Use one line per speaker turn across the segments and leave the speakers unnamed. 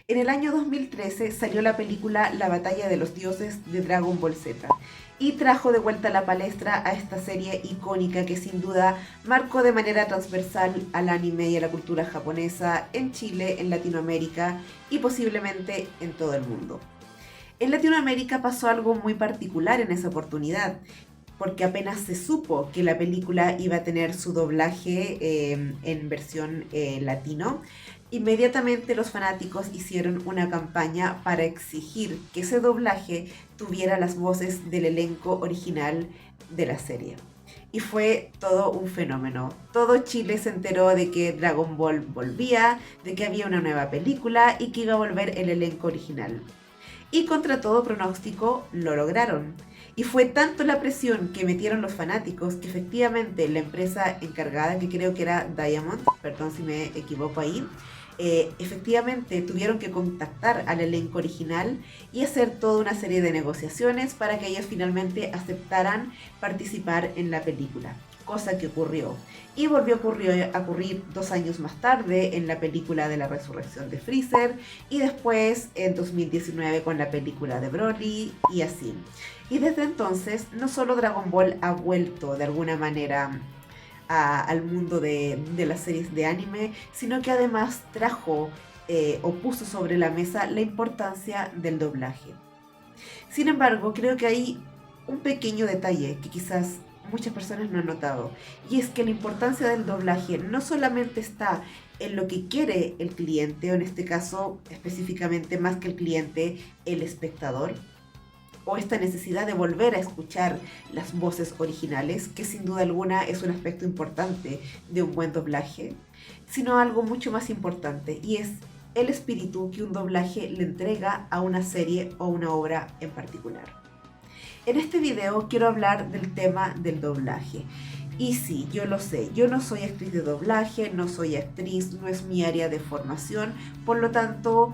En el año 2013 salió la película La Batalla de los Dioses de Dragon Ball Z y trajo de vuelta a la palestra a esta serie icónica que sin duda marcó de manera transversal al anime y a la cultura japonesa en Chile, en Latinoamérica y posiblemente en todo el mundo. En Latinoamérica pasó algo muy particular en esa oportunidad, porque apenas se supo que la película iba a tener su doblaje en versión latino, inmediatamente los fanáticos hicieron una campaña para exigir que ese doblaje tuviera las voces del elenco original de la serie. Y fue todo un fenómeno. Todo Chile se enteró de que Dragon Ball volvía, de que había una nueva película y que iba a volver el elenco original. Y contra todo pronóstico lo lograron. Y fue tanto la presión que metieron los fanáticos que efectivamente la empresa encargada, que creo que era Diamond, perdón si me equivoco ahí, efectivamente tuvieron que contactar al elenco original y hacer toda una serie de negociaciones para que ellos finalmente aceptaran participar en la película, cosa que ocurrió. Y volvió a ocurrir 2 años más tarde en la película de la resurrección de Freezer y después en 2019 con la película de Broly y así. Y desde entonces no solo Dragon Ball ha vuelto de alguna manera al mundo de las series de anime, sino que además trajo o puso sobre la mesa la importancia del doblaje. Sin embargo, creo que hay un pequeño detalle que quizás muchas personas no han notado, y es que la importancia del doblaje no solamente está en lo que quiere el cliente, o en este caso específicamente más que el cliente, el espectador, o esta necesidad de volver a escuchar las voces originales, que sin duda alguna es un aspecto importante de un buen doblaje, sino algo mucho más importante, y es el espíritu que un doblaje le entrega a una serie o una obra en particular. En este video quiero hablar del tema del doblaje. Y sí, yo lo sé, yo no soy actriz de doblaje, no soy actriz, no es mi área de formación, por lo tanto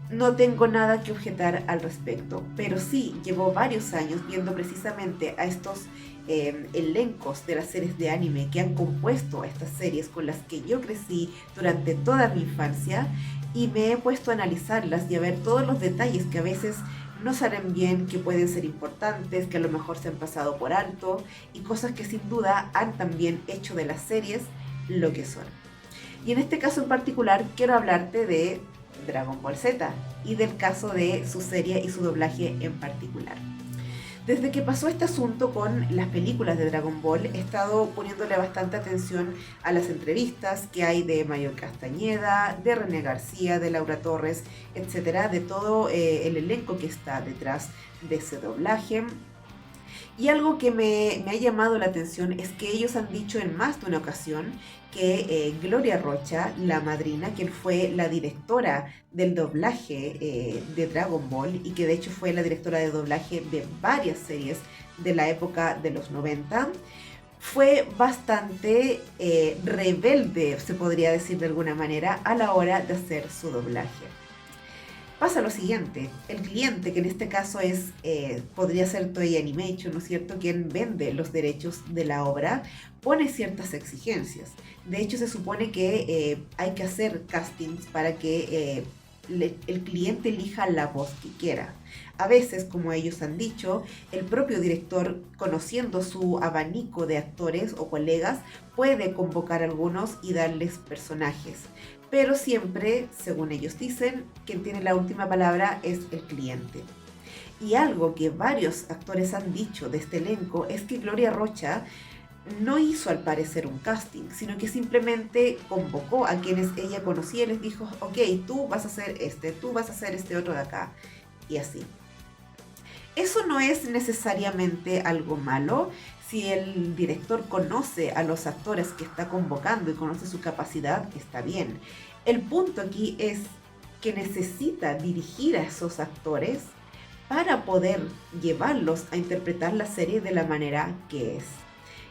no tengo nada que objetar al respecto, pero sí llevo varios años viendo precisamente a estos elencos de las series de anime que han compuesto estas series con las que yo crecí durante toda mi infancia, y me he puesto a analizarlas y a ver todos los detalles que a veces no salen bien, que pueden ser importantes, que a lo mejor se han pasado por alto, y cosas que sin duda han también hecho de las series lo que son. Y en este caso en particular quiero hablarte de Dragon Ball Z y del caso de su serie y su doblaje en particular. Desde que pasó este asunto con las películas de Dragon Ball, he estado poniéndole bastante atención a las entrevistas que hay de Mayor Castañeda, de René García, de Laura Torres, etcétera, de todo el elenco que está detrás de ese doblaje. Y algo que me ha llamado la atención es que ellos han dicho en más de una ocasión que Gloria Rocha, la madrina, quien fue la directora del doblaje de Dragon Ball y que de hecho fue la directora de doblaje de varias series de la época de los 90, fue bastante rebelde, se podría decir de alguna manera, a la hora de hacer su doblaje. Pasa lo siguiente, el cliente, que en este caso podría ser Toei Animation, ¿no es cierto?, quien vende los derechos de la obra, pone ciertas exigencias. De hecho, se supone que hay que hacer castings para que el cliente elija la voz que quiera. A veces, como ellos han dicho, el propio director, conociendo su abanico de actores o colegas, puede convocar a algunos y darles personajes. Pero siempre, según ellos dicen, quien tiene la última palabra es el cliente. Y algo que varios actores han dicho de este elenco es que Gloria Rocha no hizo al parecer un casting, sino que simplemente convocó a quienes ella conocía y les dijo, ok, tú vas a hacer tú vas a hacer este otro de acá, y así. Eso no es necesariamente algo malo. Si el director conoce a los actores que está convocando y conoce su capacidad, está bien. El punto aquí es que necesita dirigir a esos actores para poder llevarlos a interpretar la serie de la manera que es.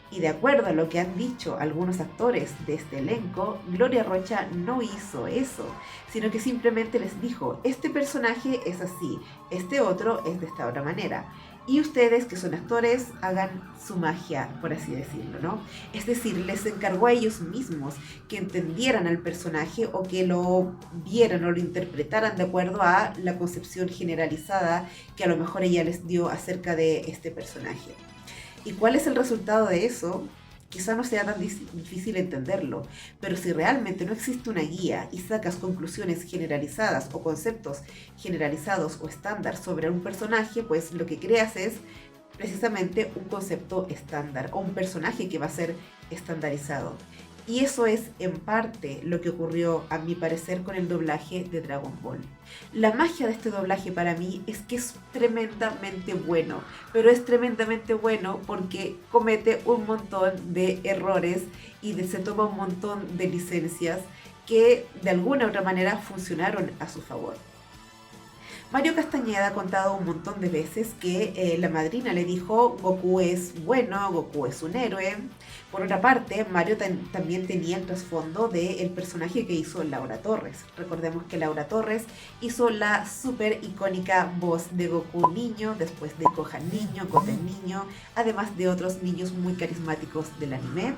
Y de acuerdo a lo que han dicho algunos actores de este elenco, Gloria Rocha no hizo eso, sino que simplemente les dijo, este personaje es así, este otro es de esta otra manera. y ustedes, que son actores, hagan su magia, por así decirlo, ¿no? Es decir, les encargó a ellos mismos que entendieran al personaje o que lo vieran o lo interpretaran de acuerdo a la concepción generalizada que a lo mejor ella les dio acerca de este personaje. ¿Y cuál es el resultado de eso? Quizá no sea tan difícil entenderlo, pero si realmente no existe una guía y sacas conclusiones generalizadas o conceptos generalizados o estándar sobre un personaje, pues lo que creas es precisamente un concepto estándar o un personaje que va a ser estandarizado. Y eso es en parte lo que ocurrió, a mi parecer, con el doblaje de Dragon Ball. La magia de este doblaje para mí es que es tremendamente bueno, pero es tremendamente bueno porque comete un montón de errores y se toma un montón de licencias que de alguna u otra manera funcionaron a su favor. Mario Castañeda ha contado un montón de veces que la madrina le dijo Goku es bueno, Goku es un héroe. Por otra parte, Mario también tenía el trasfondo del personaje que hizo Laura Torres. Recordemos que Laura Torres hizo la súper icónica voz de Goku niño, después de Gohan niño, Goten niño, además de otros niños muy carismáticos del anime.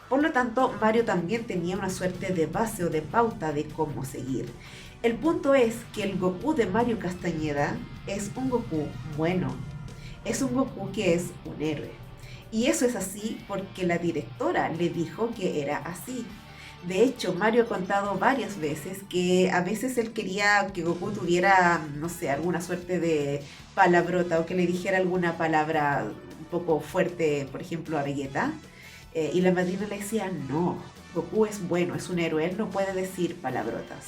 Por lo tanto, Mario también tenía una suerte de base o de pauta de cómo seguir. El punto es que el Goku de Mario Castañeda es un Goku bueno, es un Goku que es un héroe. Y eso es así porque la directora le dijo que era así. De hecho, Mario ha contado varias veces que a veces él quería que Goku tuviera, no sé, alguna suerte de palabrota o que le dijera alguna palabra un poco fuerte, por ejemplo, a Vegeta. Y la madrina le decía, no, Goku es bueno, es un héroe, él no puede decir palabrotas.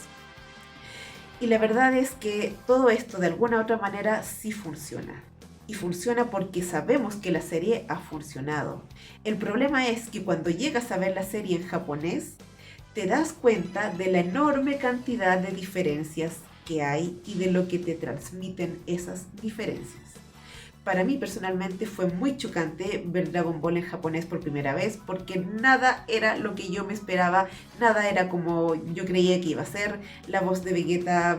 Y la verdad es que todo esto de alguna u otra manera sí funciona. Y funciona porque sabemos que la serie ha funcionado. El problema es que cuando llegas a ver la serie en japonés, te das cuenta de la enorme cantidad de diferencias que hay y de lo que te transmiten esas diferencias. Para mí personalmente fue muy chocante ver Dragon Ball en japonés por primera vez porque nada era lo que yo me esperaba, nada era como yo creía que iba a ser. La voz de Vegeta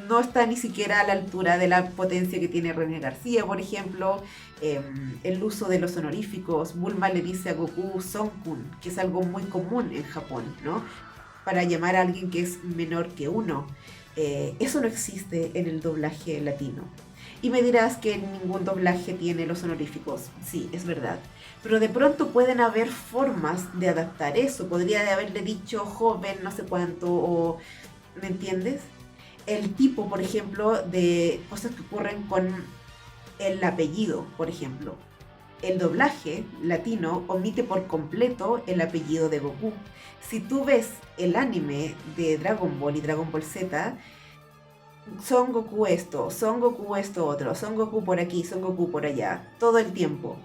no está ni siquiera a la altura de la potencia que tiene René García, por ejemplo. El uso de los honoríficos, Bulma le dice a Goku Son-kun, que es algo muy común en Japón, ¿no? Para llamar a alguien que es menor que uno. Eso no existe en el doblaje latino. Y me dirás que ningún doblaje tiene los honoríficos. Sí, es verdad. Pero de pronto pueden haber formas de adaptar eso. Podría de haberle dicho joven, no sé cuánto, o... ¿me entiendes? El tipo, por ejemplo, de cosas que ocurren con el apellido, por ejemplo. El doblaje latino omite por completo el apellido de Goku. Si tú ves el anime de Dragon Ball y Dragon Ball Z, Son Goku esto otro, Son Goku por aquí, Son Goku por allá, todo el tiempo.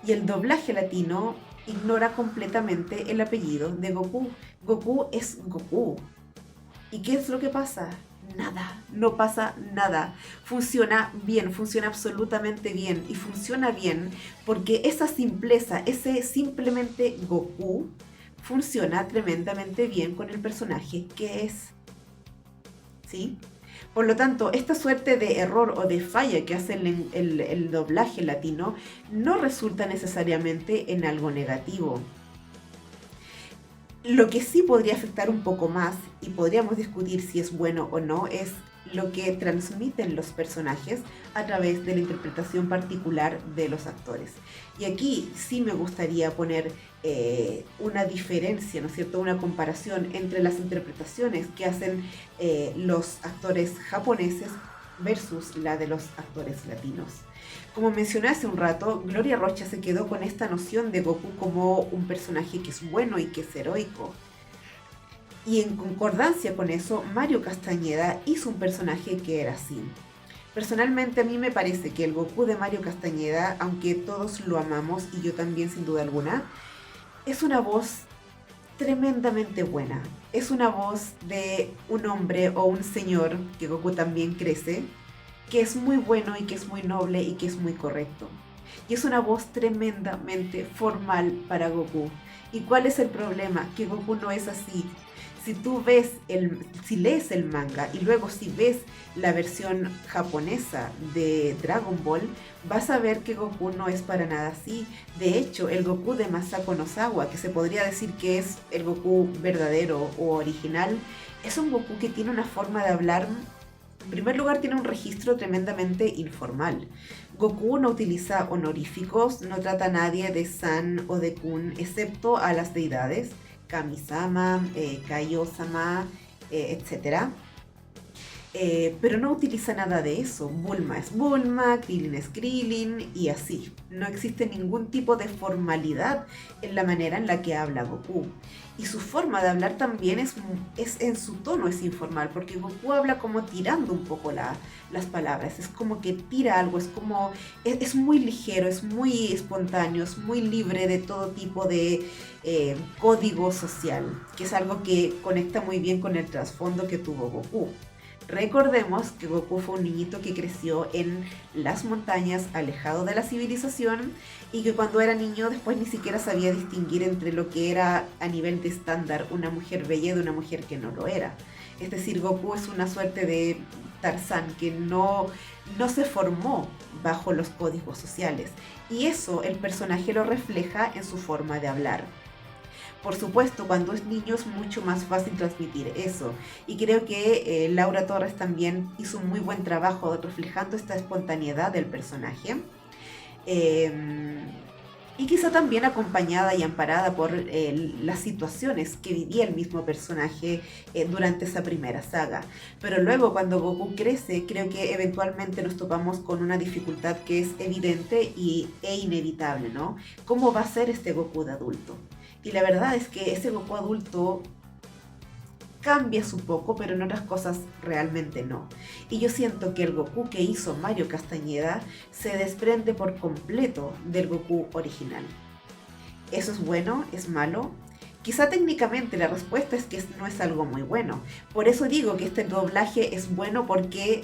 Y el doblaje latino ignora completamente el apellido de Goku. Goku es Goku. ¿Y qué es lo que pasa? Nada, no pasa nada. Funciona bien, funciona absolutamente bien. Y funciona bien porque esa simpleza, ese simplemente Goku, funciona tremendamente bien con el personaje que es. ¿Sí? Por lo tanto, esta suerte de error o de falla que hace el doblaje latino no resulta necesariamente en algo negativo. Lo que sí podría afectar un poco más, y podríamos discutir si es bueno o no, es lo que transmiten los personajes a través de la interpretación particular de los actores. Y aquí sí me gustaría poner una diferencia, ¿no es cierto?, una comparación entre las interpretaciones que hacen los actores japoneses versus la de los actores latinos. Como mencioné hace un rato, Gloria Rocha se quedó con esta noción de Goku como un personaje que es bueno y que es heroico. Y en concordancia con eso, Mario Castañeda hizo un personaje que era así. Personalmente a mí me parece que el Goku de Mario Castañeda, aunque todos lo amamos y yo también sin duda alguna, es una voz tremendamente buena. Es una voz de un hombre o un señor, que Goku también crece, que es muy bueno y que es muy noble y que es muy correcto. Y es una voz tremendamente formal para Goku. ¿Y cuál es el problema? Que Goku no es así. si lees el manga y luego si ves la versión japonesa de Dragon Ball, vas a ver que Goku no es para nada así. De hecho, el Goku de Masako Nozawa, que se podría decir que es el Goku verdadero o original, es un Goku que tiene una forma de hablar. En primer lugar, tiene un registro tremendamente informal. Goku no utiliza honoríficos, no trata a nadie de San o de Kun, excepto a las deidades, Kami-sama, Kaio-sama, etc. Pero no utiliza nada de eso. Bulma es Bulma, Krillin es Krillin y así. No existe ningún tipo de formalidad en la manera en la que habla Goku. Y su forma de hablar también es en su tono es informal, porque Goku habla como tirando un poco las palabras. Es como que tira algo, es muy ligero, es muy espontáneo, es muy libre de todo tipo de código social, que es algo que conecta muy bien con el trasfondo que tuvo Goku. Recordemos que Goku fue un niñito que creció en las montañas, alejado de la civilización, y que cuando era niño después ni siquiera sabía distinguir entre lo que era a nivel de estándar una mujer bella de una mujer que no lo era. Es decir, Goku es una suerte de Tarzán que no se formó bajo los códigos sociales, y eso el personaje lo refleja en su forma de hablar. Por supuesto, cuando es niño es mucho más fácil transmitir eso. Y creo que Laura Torres también hizo un muy buen trabajo reflejando esta espontaneidad del personaje. Y quizá también acompañada y amparada por las situaciones que vivía el mismo personaje durante esa primera saga. Pero luego cuando Goku crece, creo que eventualmente nos topamos con una dificultad que es evidente e inevitable, ¿no? ¿Cómo va a ser este Goku de adulto? Y la verdad es que ese Goku adulto cambia un poco, pero en otras cosas realmente no. Y yo siento que el Goku que hizo Mario Castañeda se desprende por completo del Goku original. ¿Eso es bueno? ¿Es malo? Quizá técnicamente la respuesta es que no es algo muy bueno. Por eso digo que este doblaje es bueno porque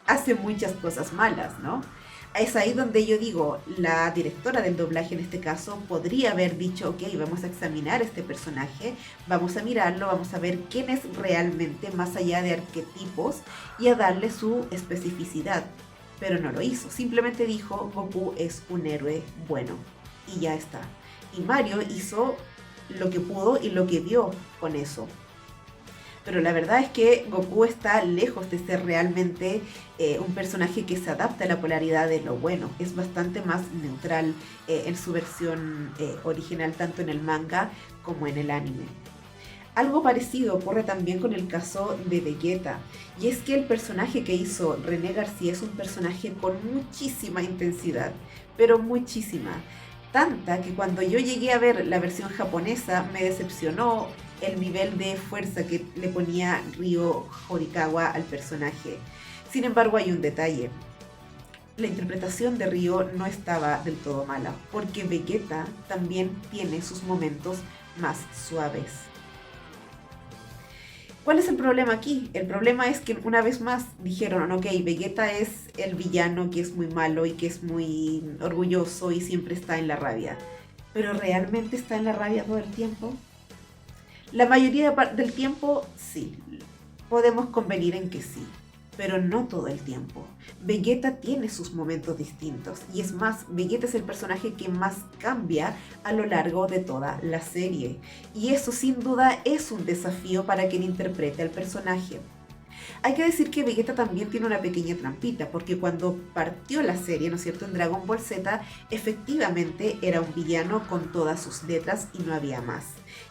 hace muchas cosas malas, ¿no? Es ahí donde yo digo, la directora del doblaje en este caso podría haber dicho, ok, vamos a examinar este personaje, vamos a mirarlo, vamos a ver quién es realmente más allá de arquetipos y a darle su especificidad. Pero no lo hizo, simplemente dijo, Goku es un héroe bueno y ya está. Y Mario hizo lo que pudo y lo que vio con eso. Pero la verdad es que Goku está lejos de ser realmente un personaje que se adapta a la polaridad de lo bueno. Es bastante más neutral en su versión original, tanto en el manga como en el anime. Algo parecido ocurre también con el caso de Vegeta, y es que el personaje que hizo René García es un personaje con muchísima intensidad, pero muchísima. Tanta que cuando yo llegué a ver la versión japonesa me decepcionó el nivel de fuerza que le ponía Ryo Horikawa al personaje. Sin embargo, hay un detalle. La interpretación de Ryo no estaba del todo mala, porque Vegeta también tiene sus momentos más suaves. ¿Cuál es el problema aquí? El problema es que una vez más dijeron, ok, Vegeta es el villano que es muy malo y que es muy orgulloso y siempre está en la rabia. ¿Pero realmente está en la rabia todo el tiempo? La mayoría del tiempo sí, podemos convenir en que sí, pero no todo el tiempo. Vegeta tiene sus momentos distintos y es más, Vegeta es el personaje que más cambia a lo largo de toda la serie. Y eso sin duda es un desafío para quien interprete al personaje. Hay que decir que Vegeta también tiene una pequeña trampita, porque cuando partió la serie, ¿no es cierto?, en Dragon Ball Z, efectivamente era un villano con todas sus letras y no había más.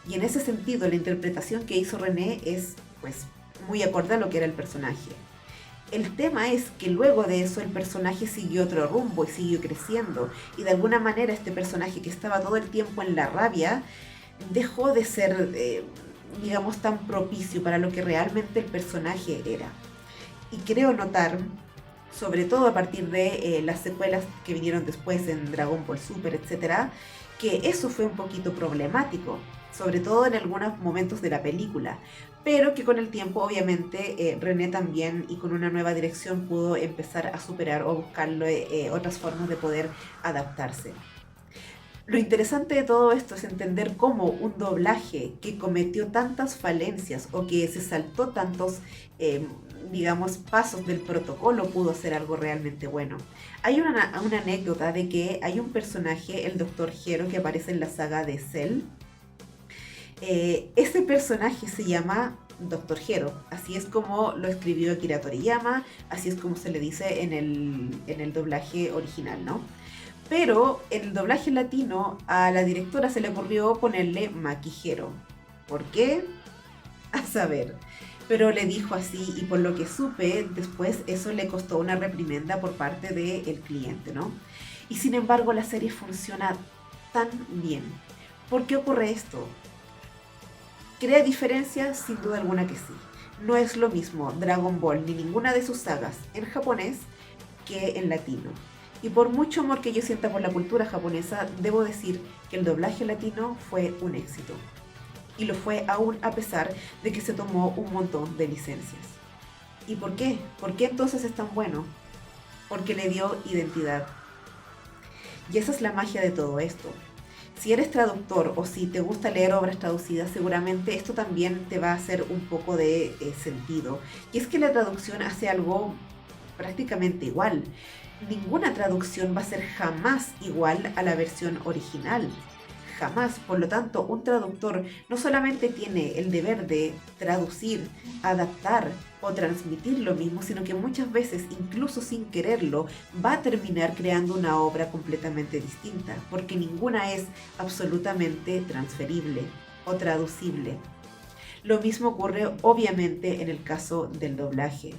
Y en ese sentido, la interpretación que hizo René es, pues, muy acorde a lo que era el personaje. El tema es que luego de eso el personaje siguió otro rumbo y siguió creciendo, y de alguna manera este personaje que estaba todo el tiempo en la rabia, dejó de ser digamos, tan propicio para lo que realmente el personaje era. Y creo notar, sobre todo a partir de las secuelas que vinieron después en Dragon Ball Super, etc., que eso fue un poquito problemático, sobre todo en algunos momentos de la película, pero que con el tiempo obviamente René también y con una nueva dirección pudo empezar a superar o buscarlo otras formas de poder adaptarse. Lo interesante de todo esto es entender cómo un doblaje que cometió tantas falencias o que se saltó tantos, eh, digamos, pasos del protocolo pudo ser algo realmente bueno. Hay una anécdota de que hay un personaje, el Doctor Gero, que aparece en la saga de Cell. Ese personaje se llama Doctor Gero, así es como lo escribió Akira Toriyama, así es como se le dice en el doblaje original, ¿no? Pero en el doblaje latino a la directora se le ocurrió ponerle Maquijero. ¿Por qué? A saber. Pero le dijo así y por lo que supe, después eso le costó una reprimenda por parte del cliente, ¿no? Y sin embargo la serie funciona tan bien. ¿Por qué ocurre esto? ¿Crea diferencias? Sin duda alguna que sí. No es lo mismo Dragon Ball ni ninguna de sus sagas en japonés que en latino. Y por mucho amor que yo sienta por la cultura japonesa, debo decir que el doblaje latino fue un éxito. Y lo fue aún a pesar de que se tomó un montón de licencias. ¿Y por qué? ¿Por qué entonces es tan bueno? Porque le dio identidad. Y esa es la magia de todo esto. Si eres traductor o si te gusta leer obras traducidas, seguramente esto también te va a hacer un poco de sentido. Y es que la traducción hace algo prácticamente igual. Ninguna traducción va a ser jamás igual a la versión original. Jamás. Por lo tanto, un traductor no solamente tiene el deber de traducir, adaptar o transmitir lo mismo, sino que muchas veces, incluso sin quererlo, va a terminar creando una obra completamente distinta, porque ninguna es absolutamente transferible o traducible. Lo mismo ocurre obviamente en el caso del doblaje.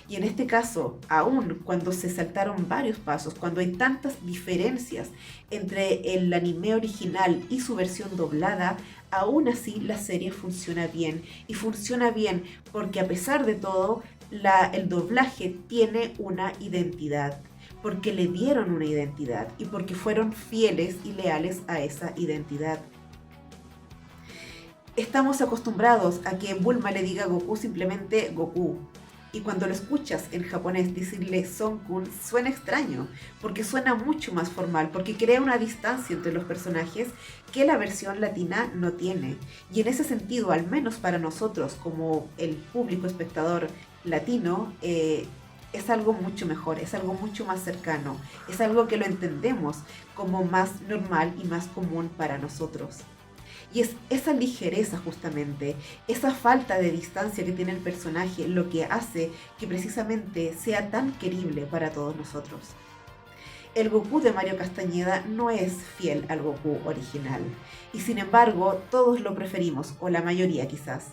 Y en este caso, aún cuando se saltaron varios pasos, cuando hay tantas diferencias entre el anime original y su versión doblada, aún así la serie funciona bien. Y funciona bien porque a pesar de todo, el doblaje tiene una identidad. Porque le dieron una identidad y porque fueron fieles y leales a esa identidad. Estamos acostumbrados a que Bulma le diga a Goku simplemente Goku. Y cuando lo escuchas en japonés decirle Son-kun suena extraño, porque suena mucho más formal, porque crea una distancia entre los personajes que la versión latina no tiene. Y en ese sentido, al menos para nosotros como el público espectador latino, es algo mucho mejor, es algo mucho más cercano, es algo que lo entendemos como más normal y más común para nosotros. Y es esa ligereza justamente, esa falta de distancia que tiene el personaje lo que hace que precisamente sea tan querible para todos nosotros. El Goku de Mario Castañeda no es fiel al Goku original y sin embargo todos lo preferimos, o la mayoría quizás,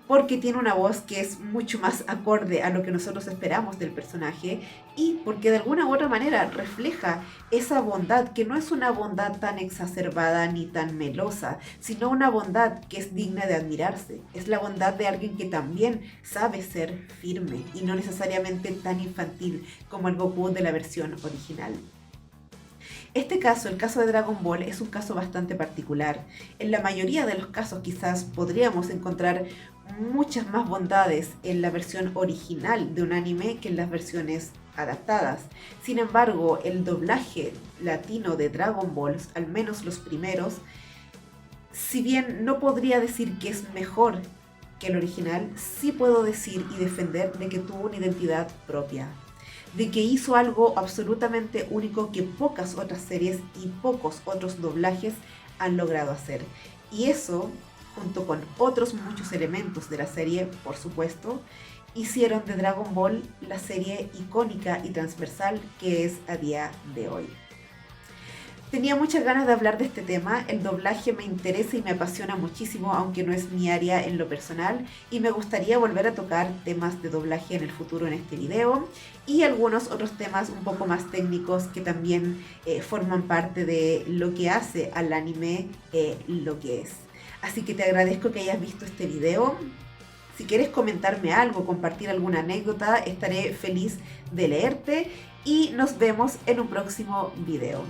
porque tiene una voz que es mucho más acorde a lo que nosotros esperamos del personaje y porque de alguna u otra manera refleja esa bondad que no es una bondad tan exacerbada ni tan melosa, sino una bondad que es digna de admirarse. Es la bondad de alguien que también sabe ser firme y no necesariamente tan infantil como el Goku de la versión original. Este caso, el caso de Dragon Ball, es un caso bastante particular. En la mayoría de los casos quizás podríamos encontrar muchas más bondades en la versión original de un anime que en las versiones adaptadas. Sin embargo, el doblaje latino de Dragon Ball, al menos los primeros, si bien no podría decir que es mejor que el original, sí puedo decir y defender de que tuvo una identidad propia, de que hizo algo absolutamente único que pocas otras series y pocos otros doblajes han logrado hacer. Y eso, junto con otros muchos elementos de la serie, por supuesto, hicieron de Dragon Ball la serie icónica y transversal que es a día de hoy. Tenía muchas ganas de hablar de este tema, el doblaje me interesa y me apasiona muchísimo, aunque no es mi área en lo personal, y me gustaría volver a tocar temas de doblaje en el futuro en este video, y algunos otros temas un poco más técnicos que también forman parte de lo que hace al anime lo que es. Así que te agradezco que hayas visto este video. Si quieres comentarme algo, compartir alguna anécdota, estaré feliz de leerte, y nos vemos en un próximo video.